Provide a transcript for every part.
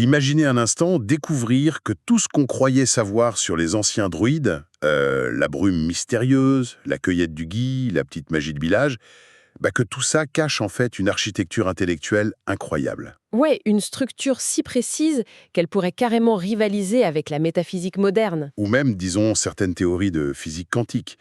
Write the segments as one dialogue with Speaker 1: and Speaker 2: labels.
Speaker 1: Imaginez un instant découvrir que tout ce qu'on croyait savoir sur les anciens druides, la brume mystérieuse, la cueillette du gui, la petite magie de village, que tout ça cache en fait une architecture intellectuelle incroyable.
Speaker 2: Ouais, une structure si précise qu'elle pourrait carrément rivaliser avec la métaphysique moderne.
Speaker 1: Ou même, disons, certaines théories de physique quantique.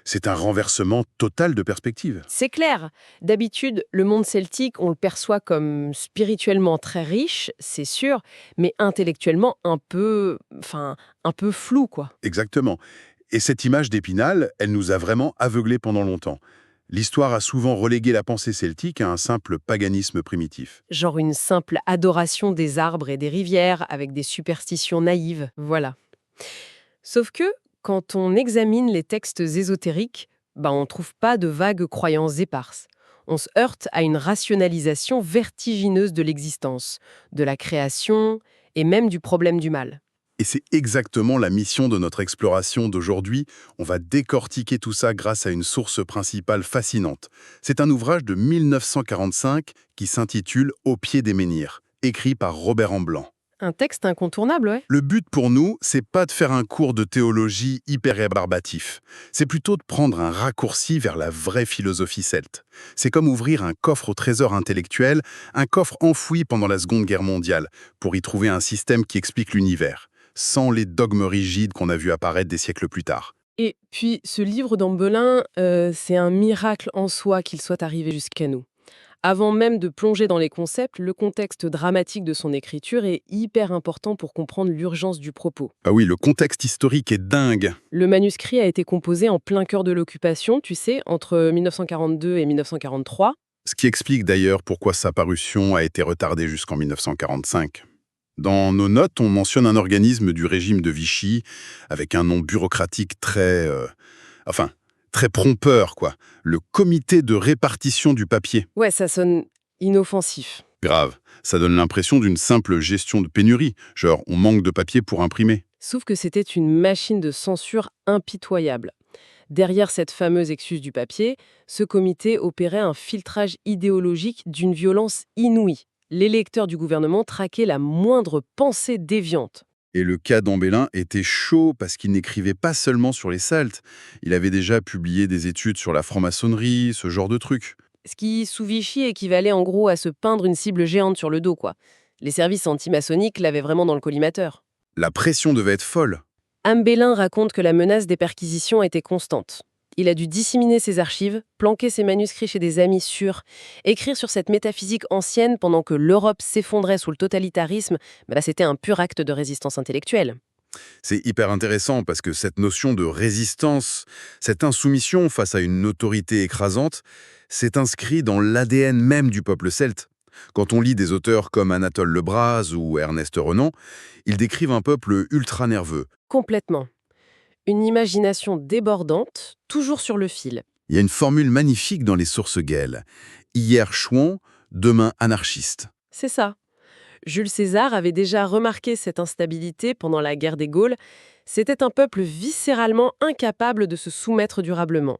Speaker 1: C'est un renversement total de perspective.
Speaker 2: C'est clair. D'habitude, le monde celtique, on le perçoit comme spirituellement très riche, c'est sûr, mais intellectuellement un peu flou, quoi.
Speaker 1: Exactement. Et cette image d'Épinal, elle nous a vraiment aveuglés pendant longtemps. L'histoire a souvent relégué la pensée celtique à un simple paganisme primitif.
Speaker 2: Genre une simple adoration des arbres et des rivières avec des superstitions naïves, voilà. Sauf que, quand on examine les textes ésotériques, on ne trouve pas de vagues croyances éparses. On se heurte à une rationalisation vertigineuse de l'existence, de la création et même du problème du mal.
Speaker 1: Et c'est exactement la mission de notre exploration d'aujourd'hui. On va décortiquer tout ça grâce à une source principale fascinante. C'est un ouvrage de 1945 qui s'intitule Au pied des menhirs, écrit par Robert Amblant.
Speaker 2: Un texte incontournable, ouais.
Speaker 1: Le but pour nous, c'est pas de faire un cours de théologie hyper rébarbatif. C'est plutôt de prendre un raccourci vers la vraie philosophie celte. C'est comme ouvrir un coffre au trésor intellectuel, un coffre enfoui pendant la Seconde Guerre mondiale, pour y trouver un système qui explique l'univers, sans les dogmes rigides qu'on a vu apparaître des siècles plus tard.
Speaker 2: Et puis, ce livre d'Ambelin, c'est un miracle en soi qu'il soit arrivé jusqu'à nous. Avant même de plonger dans les concepts, le contexte dramatique de son écriture est hyper important pour comprendre l'urgence du propos.
Speaker 1: Ah oui, le contexte historique est dingue.
Speaker 2: Le manuscrit a été composé en plein cœur de l'occupation, tu sais, entre 1942 et 1943.
Speaker 1: Ce qui explique d'ailleurs pourquoi sa parution a été retardée jusqu'en 1945. Dans nos notes, on mentionne un organisme du régime de Vichy avec un nom bureaucratique très prompteur, quoi. Le comité de répartition du papier.
Speaker 2: Ouais, ça sonne inoffensif.
Speaker 1: Grave, ça donne l'impression d'une simple gestion de pénurie, genre on manque de papier pour imprimer.
Speaker 2: Sauf que c'était une machine de censure impitoyable. Derrière cette fameuse excuse du papier, ce comité opérait un filtrage idéologique d'une violence inouïe. Les lecteurs du gouvernement traquaient la moindre pensée déviante.
Speaker 1: Et le cas d'Ambelin était chaud parce qu'il n'écrivait pas seulement sur les Celtes. Il avait déjà publié des études sur la franc-maçonnerie, ce genre de trucs.
Speaker 2: Ce qui, sous Vichy, équivalait en gros à se peindre une cible géante sur le dos, quoi. Les services antimaçonniques l'avaient vraiment dans le collimateur.
Speaker 1: La pression devait être folle.
Speaker 2: Ambelin raconte que la menace des perquisitions était constante. Il a dû disséminer ses archives, planquer ses manuscrits chez des amis sûrs, écrire sur cette métaphysique ancienne pendant que l'Europe s'effondrait sous le totalitarisme. Là, c'était un pur acte de résistance intellectuelle.
Speaker 1: C'est hyper intéressant parce que cette notion de résistance, cette insoumission face à une autorité écrasante, s'est inscrit dans l'ADN même du peuple celte. Quand on lit des auteurs comme Anatole Lebras ou Ernest Renan, ils décrivent un peuple ultra nerveux.
Speaker 2: Complètement. Une imagination débordante, toujours sur le fil.
Speaker 1: Il y a une formule magnifique dans les sources gaëles. Hier chouan, demain anarchiste.
Speaker 2: C'est ça. Jules César avait déjà remarqué cette instabilité pendant la guerre des Gaules. C'était un peuple viscéralement incapable de se soumettre durablement.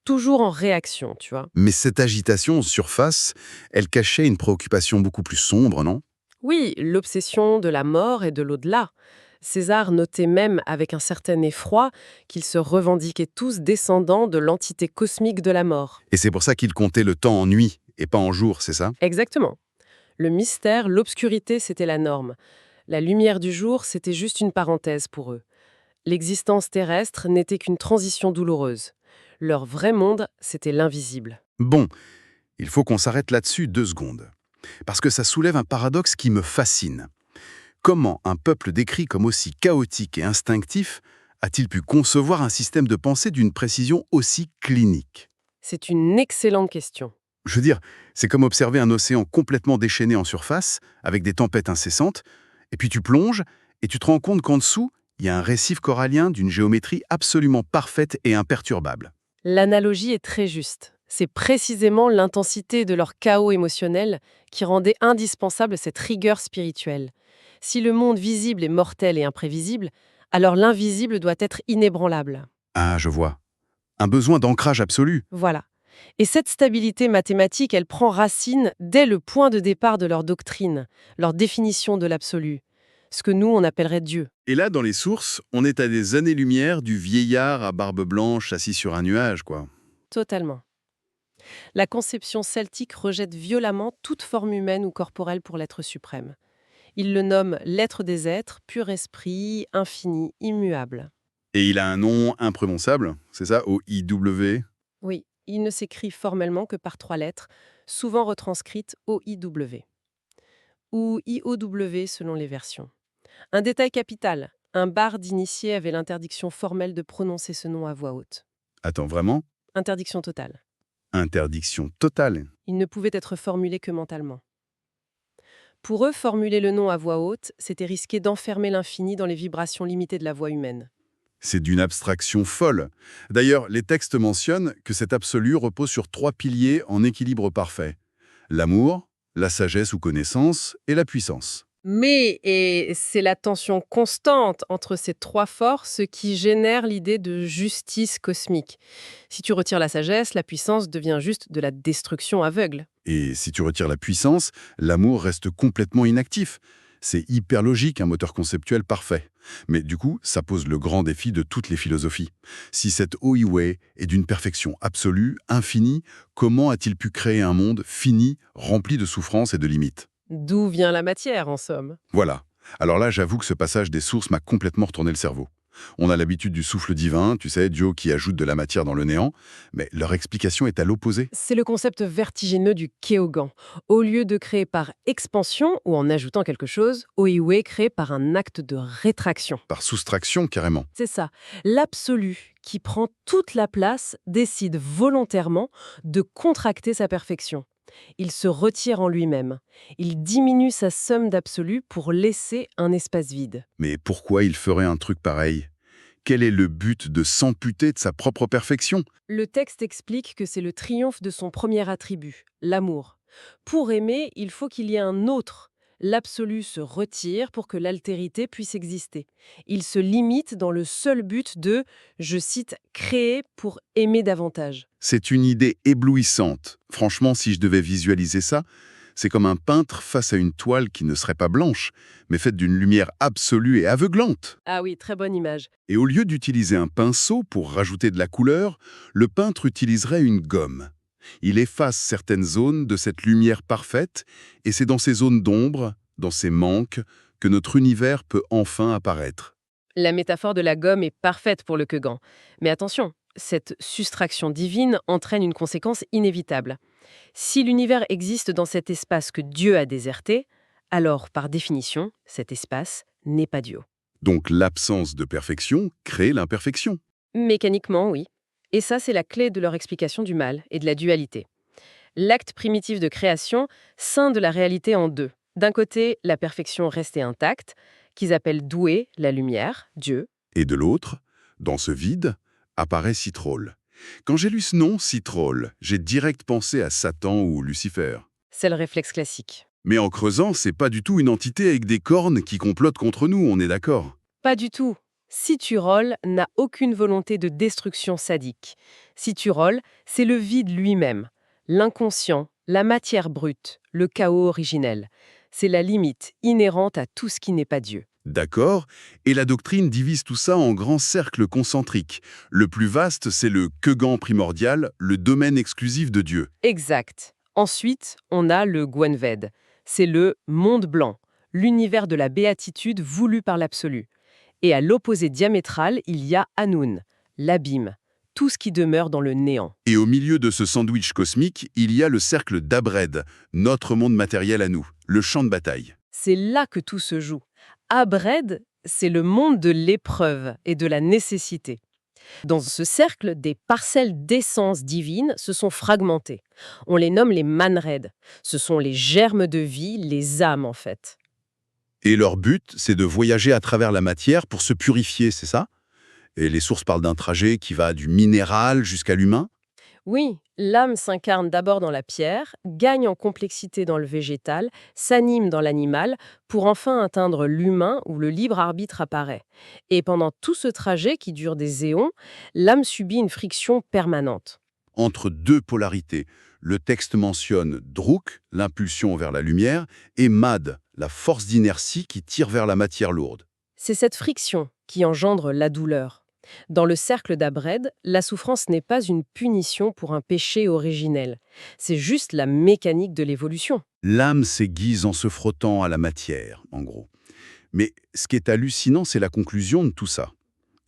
Speaker 2: Toujours en réaction, tu vois.
Speaker 1: Mais cette agitation en surface, elle cachait une préoccupation beaucoup plus sombre, non?
Speaker 2: Oui, l'obsession de la mort et de l'au-delà. César notait même avec un certain effroi qu'ils se revendiquaient tous descendants de l'entité cosmique de la mort.
Speaker 1: Et c'est pour ça qu'il comptait le temps en nuit et pas en jour, c'est ça?
Speaker 2: Exactement. Le mystère, l'obscurité, c'était la norme. La lumière du jour, c'était juste une parenthèse pour eux. L'existence terrestre n'était qu'une transition douloureuse. Leur vrai monde, c'était l'invisible.
Speaker 1: Bon, il faut qu'on s'arrête là-dessus 2 secondes. Parce que ça soulève un paradoxe qui me fascine. Comment un peuple décrit comme aussi chaotique et instinctif a-t-il pu concevoir un système de pensée d'une précision aussi clinique?
Speaker 2: C'est une excellente question.
Speaker 1: Je veux dire, c'est comme observer un océan complètement déchaîné en surface, avec des tempêtes incessantes, et puis tu plonges, et tu te rends compte qu'en dessous, il y a un récif corallien d'une géométrie absolument parfaite et imperturbable.
Speaker 2: L'analogie est très juste. C'est précisément l'intensité de leur chaos émotionnel qui rendait indispensable cette rigueur spirituelle. Si le monde visible est mortel et imprévisible, alors l'invisible doit être inébranlable.
Speaker 1: Ah, je vois. Un besoin d'ancrage absolu.
Speaker 2: Voilà. Et cette stabilité mathématique, elle prend racine dès le point de départ de leur doctrine, leur définition de l'absolu, ce que nous, on appellerait Dieu.
Speaker 1: Et là, dans les sources, on est à des années-lumière du vieillard à barbe blanche assis sur un nuage, quoi.
Speaker 2: Totalement. La conception celtique rejette violemment toute forme humaine ou corporelle pour l'être suprême. Il le nomme l'être des êtres, pur esprit, infini, immuable.
Speaker 1: Et il a un nom imprononçable, c'est ça, O-I-W.
Speaker 2: Oui, il ne s'écrit formellement que par 3 lettres, souvent retranscrites OIW ou IOW selon les versions. Un détail capital, un barde initié avait l'interdiction formelle de prononcer ce nom à voix haute.
Speaker 1: Attends, vraiment?
Speaker 2: Interdiction totale.
Speaker 1: Interdiction totale.
Speaker 2: Il ne pouvait être formulé que mentalement. Pour eux, formuler le nom à voix haute, c'était risquer d'enfermer l'infini dans les vibrations limitées de la voix humaine.
Speaker 1: C'est d'une abstraction folle. D'ailleurs, les textes mentionnent que cet absolu repose sur 3 piliers en équilibre parfait. L'amour, la sagesse ou connaissance et la puissance.
Speaker 2: Et c'est la tension constante entre ces 3 forces qui génère l'idée de justice cosmique. Si tu retires la sagesse, la puissance devient juste de la destruction aveugle.
Speaker 1: Et si tu retires la puissance, l'amour reste complètement inactif. C'est hyper logique, un moteur conceptuel parfait. Mais du coup, ça pose le grand défi de toutes les philosophies. Si cet Oiwe est d'une perfection absolue, infinie, comment a-t-il pu créer un monde fini, rempli de souffrances et de limites?
Speaker 2: D'où vient la matière, en somme?
Speaker 1: Voilà. Alors là, j'avoue que ce passage des sources m'a complètement retourné le cerveau. On a l'habitude du souffle divin, tu sais, Dieu qui ajoute de la matière dans le néant, mais leur explication est à l'opposé.
Speaker 2: C'est le concept vertigineux du Keogan. Au lieu de créer par expansion ou en ajoutant quelque chose, Oiwe crée par un acte de rétraction.
Speaker 1: Par soustraction, carrément.
Speaker 2: C'est ça. L'absolu, qui prend toute la place, décide volontairement de contracter sa perfection. Il se retire en lui-même. Il diminue sa somme d'absolu pour laisser un espace vide.
Speaker 1: Mais pourquoi il ferait un truc pareil? Quel est le but de s'amputer de sa propre perfection?
Speaker 2: Le texte explique que c'est le triomphe de son premier attribut, l'amour. Pour aimer, il faut qu'il y ait un autre. L'absolu se retire pour que l'altérité puisse exister. Il se limite dans le seul but de, je cite, créer pour aimer davantage.
Speaker 1: C'est une idée éblouissante. Franchement, si je devais visualiser ça, c'est comme un peintre face à une toile qui ne serait pas blanche, mais faite d'une lumière absolue et aveuglante.
Speaker 2: Ah oui, très bonne image.
Speaker 1: Et au lieu d'utiliser un pinceau pour rajouter de la couleur, le peintre utiliserait une gomme. Il efface certaines zones de cette lumière parfaite, et c'est dans ces zones d'ombre, dans ces manques, que notre univers peut enfin apparaître.
Speaker 2: La métaphore de la gomme est parfaite pour le Kegan. Mais attention, cette soustraction divine entraîne une conséquence inévitable. Si l'univers existe dans cet espace que Dieu a déserté, alors, par définition, cet espace n'est pas Dieu.
Speaker 1: Donc l'absence de perfection crée l'imperfection.
Speaker 2: Mécaniquement, oui. Et ça, c'est la clé de leur explication du mal et de la dualité. L'acte primitif de création scinde la réalité en deux. D'un côté, la perfection restée intacte, qu'ils appellent doué, la lumière, Dieu.
Speaker 1: Et de l'autre, dans ce vide, apparaît Citrole. Quand j'ai lu ce nom, Citrole, j'ai direct pensé à Satan ou Lucifer.
Speaker 2: C'est le réflexe classique.
Speaker 1: Mais en creusant, c'est pas du tout une entité avec des cornes qui complote contre nous, on est d'accord.
Speaker 2: Pas du tout. Citurol n'a aucune volonté de destruction sadique. Citurol, c'est le vide lui-même, l'inconscient, la matière brute, le chaos originel. C'est la limite inhérente à tout ce qui n'est pas Dieu.
Speaker 1: D'accord, et la doctrine divise tout ça en grands cercles concentriques. Le plus vaste, c'est le Kegan primordial, le domaine exclusif de Dieu.
Speaker 2: Exact. Ensuite, on a le Gwenved. C'est le monde blanc, l'univers de la béatitude voulu par l'absolu. Et à l'opposé diamétral, il y a Anun, l'abîme, tout ce qui demeure dans le néant.
Speaker 1: Et au milieu de ce sandwich cosmique, il y a le cercle d'Abred, notre monde matériel à nous, le champ de bataille.
Speaker 2: C'est là que tout se joue. Abred, c'est le monde de l'épreuve et de la nécessité. Dans ce cercle, des parcelles d'essence divine se sont fragmentées. On les nomme les manred. Ce sont les germes de vie, les âmes en fait.
Speaker 1: Et leur but, c'est de voyager à travers la matière pour se purifier, c'est ça? Et les sources parlent d'un trajet qui va du minéral jusqu'à l'humain?
Speaker 2: Oui, l'âme s'incarne d'abord dans la pierre, gagne en complexité dans le végétal, s'anime dans l'animal, pour enfin atteindre l'humain où le libre arbitre apparaît. Et pendant tout ce trajet qui dure des éons, l'âme subit une friction permanente.
Speaker 1: entre deux polarités. Le texte mentionne Druk, l'impulsion vers la lumière, et Mad, la force d'inertie qui tire vers la matière lourde.
Speaker 2: C'est cette friction qui engendre la douleur. Dans le cercle d'Abred, la souffrance n'est pas une punition pour un péché originel. C'est juste la mécanique de l'évolution.
Speaker 1: L'âme s'aiguise en se frottant à la matière, en gros. Mais ce qui est hallucinant, c'est la conclusion de tout ça.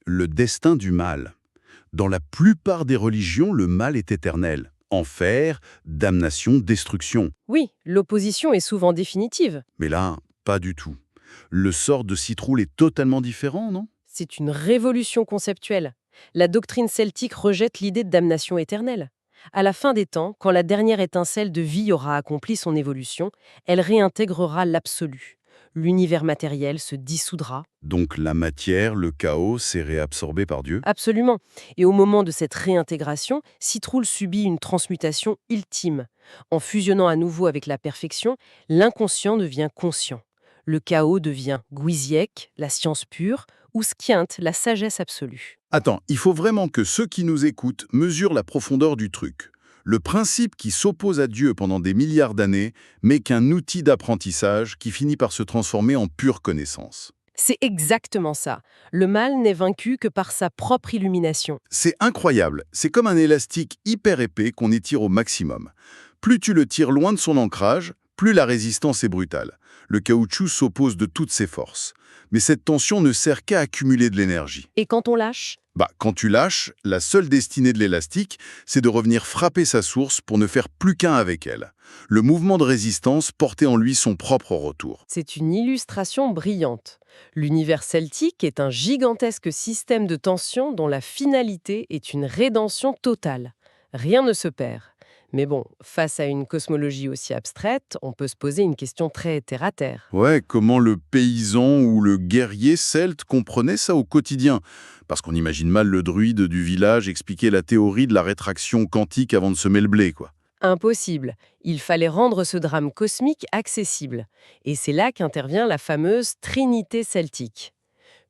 Speaker 1: Le destin du mal. Dans la plupart des religions, le mal est éternel. Enfer, damnation, destruction.
Speaker 2: Oui, l'opposition est souvent définitive.
Speaker 1: Mais là, pas du tout. Le sort de Citroul est totalement différent, non?
Speaker 2: C'est une révolution conceptuelle. La doctrine celtique rejette l'idée de damnation éternelle. À la fin des temps, quand la dernière étincelle de vie aura accompli son évolution, elle réintégrera l'absolu. L'univers matériel se dissoudra.
Speaker 1: Donc la matière, le chaos, c'est réabsorbé par Dieu?
Speaker 2: Absolument. Et au moment de cette réintégration, Citroul subit une transmutation ultime. En fusionnant à nouveau avec la perfection, l'inconscient devient conscient. Le chaos devient Guiziec, la science pure, ou Skiant, la sagesse absolue.
Speaker 1: Attends, il faut vraiment que ceux qui nous écoutent mesurent la profondeur du truc. Le principe qui s'oppose à Dieu pendant des milliards d'années, mais qu'un outil d'apprentissage qui finit par se transformer en pure connaissance.
Speaker 2: C'est exactement ça. Le mal n'est vaincu que par sa propre illumination.
Speaker 1: C'est incroyable, c'est comme un élastique hyper épais qu'on étire au maximum. Plus tu le tires loin de son ancrage, plus la résistance est brutale. Le caoutchouc s'oppose de toutes ses forces. Mais cette tension ne sert qu'à accumuler de l'énergie.
Speaker 2: Et quand on lâche?
Speaker 1: Quand tu lâches, la seule destinée de l'élastique, c'est de revenir frapper sa source pour ne faire plus qu'un avec elle. Le mouvement de résistance portait en lui son propre retour.
Speaker 2: C'est une illustration brillante. L'univers celtique est un gigantesque système de tension dont la finalité est une rédemption totale. Rien ne se perd. Mais bon, face à une cosmologie aussi abstraite, on peut se poser une question très terre-à-terre.
Speaker 1: Ouais, comment le paysan ou le guerrier celte comprenait ça au quotidien? Parce qu'on imagine mal le druide du village expliquer la théorie de la rétraction quantique avant de semer le blé, quoi.
Speaker 2: Impossible. Il fallait rendre ce drame cosmique accessible. Et c'est là qu'intervient la fameuse Trinité celtique.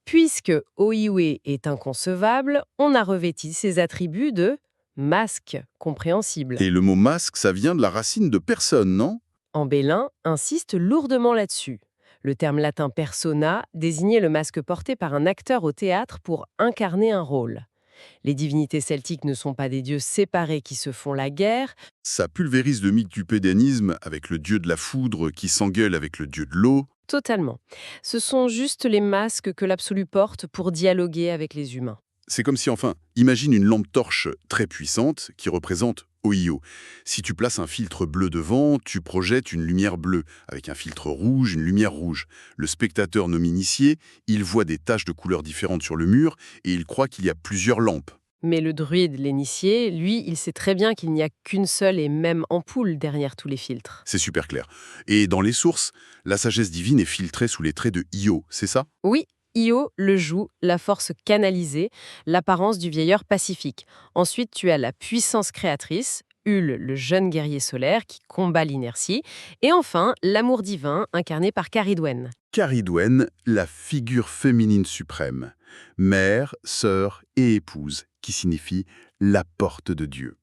Speaker 2: Puisque Oiwe est inconcevable, on a revêti ses attributs de masque compréhensible.
Speaker 1: Et le mot masque, ça vient de la racine de personne, non?
Speaker 2: Ambélin insiste lourdement là-dessus. Le terme latin persona désignait le masque porté par un acteur au théâtre pour incarner un rôle. Les divinités celtiques ne sont pas des dieux séparés qui se font la guerre.
Speaker 1: Ça pulvérise le mythe du pédanisme avec le dieu de la foudre qui s'engueule avec le dieu de l'eau.
Speaker 2: Totalement. Ce sont juste les masques que l'absolu porte pour dialoguer avec les humains.
Speaker 1: C'est comme si, enfin, imagine une lampe torche très puissante qui représente Oio. Si tu places un filtre bleu devant, tu projettes une lumière bleue, avec un filtre rouge, une lumière rouge. Le spectateur non initié, il voit des taches de couleurs différentes sur le mur et il croit qu'il y a plusieurs lampes.
Speaker 2: Mais le druide, l'initié, lui, il sait très bien qu'il n'y a qu'une seule et même ampoule derrière tous les filtres.
Speaker 1: C'est super clair. Et dans les sources, la sagesse divine est filtrée sous les traits de Io, c'est ça?
Speaker 2: Oui, Io le joue, la force canalisée, l'apparence du vieilleur pacifique. Ensuite, tu as la puissance créatrice, Hul, le jeune guerrier solaire qui combat l'inertie. Et enfin, l'amour divin, incarné par Caridwen.
Speaker 1: Caridwen, la figure féminine suprême. Mère, sœur et épouse, qui signifie la porte de Dieu.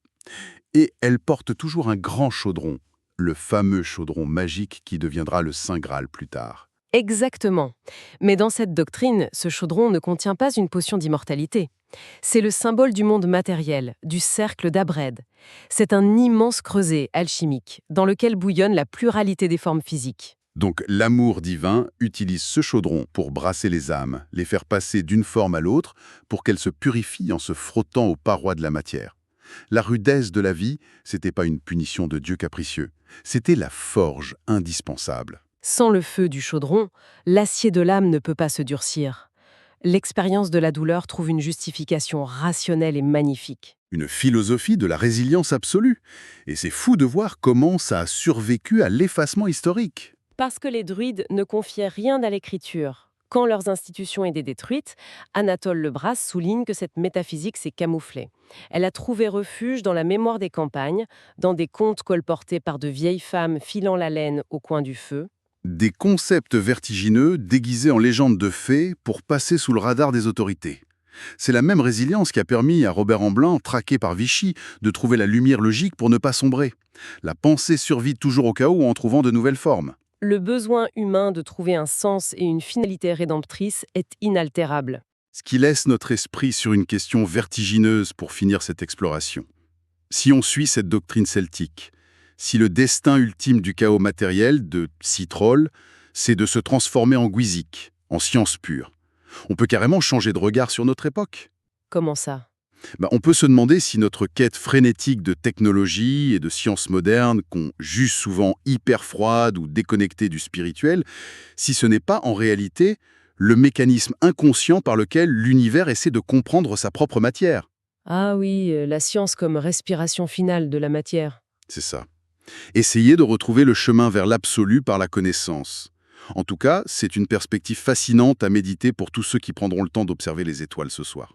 Speaker 1: Et elle porte toujours un grand chaudron, le fameux chaudron magique qui deviendra le Saint Graal plus tard.
Speaker 2: Exactement. Mais dans cette doctrine, ce chaudron ne contient pas une potion d'immortalité. C'est le symbole du monde matériel, du cercle d'Abred. C'est un immense creuset alchimique dans lequel bouillonne la pluralité des formes physiques.
Speaker 1: Donc l'amour divin utilise ce chaudron pour brasser les âmes, les faire passer d'une forme à l'autre pour qu'elles se purifient en se frottant aux parois de la matière. La rudesse de la vie, c'était pas une punition de Dieu capricieux, c'était la forge indispensable.
Speaker 2: Sans le feu du chaudron, l'acier de l'âme ne peut pas se durcir. L'expérience de la douleur trouve une justification rationnelle et magnifique.
Speaker 1: Une philosophie de la résilience absolue. Et c'est fou de voir comment ça a survécu à l'effacement historique.
Speaker 2: Parce que les druides ne confiaient rien à l'écriture. Quand leurs institutions étaient détruites, Anatole Lebras souligne que cette métaphysique s'est camouflée. Elle a trouvé refuge dans la mémoire des campagnes, dans des contes colportés par de vieilles femmes filant la laine au coin du feu.
Speaker 1: Des concepts vertigineux déguisés en légendes de fées pour passer sous le radar des autorités. C'est la même résilience qui a permis à Robert Amblin, traqué par Vichy, de trouver la lumière logique pour ne pas sombrer. La pensée survit toujours au chaos en trouvant de nouvelles formes.
Speaker 2: Le besoin humain de trouver un sens et une finalité rédemptrice est inaltérable.
Speaker 1: Ce qui laisse notre esprit sur une question vertigineuse pour finir cette exploration. Si on suit cette doctrine celtique, si le destin ultime du chaos matériel, de Citroll, c'est de se transformer en Gwyzik, en science pure, on peut carrément changer de regard sur notre époque.
Speaker 2: Comment ça?
Speaker 1: On peut se demander si notre quête frénétique de technologie et de sciences modernes, qu'on juge souvent hyper froide ou déconnectée du spirituel, si ce n'est pas en réalité le mécanisme inconscient par lequel l'univers essaie de comprendre sa propre matière.
Speaker 2: Ah oui, la science comme respiration finale de la matière.
Speaker 1: C'est ça. Essayer de retrouver le chemin vers l'absolu par la connaissance. En tout cas, c'est une perspective fascinante à méditer pour tous ceux qui prendront le temps d'observer les étoiles ce soir.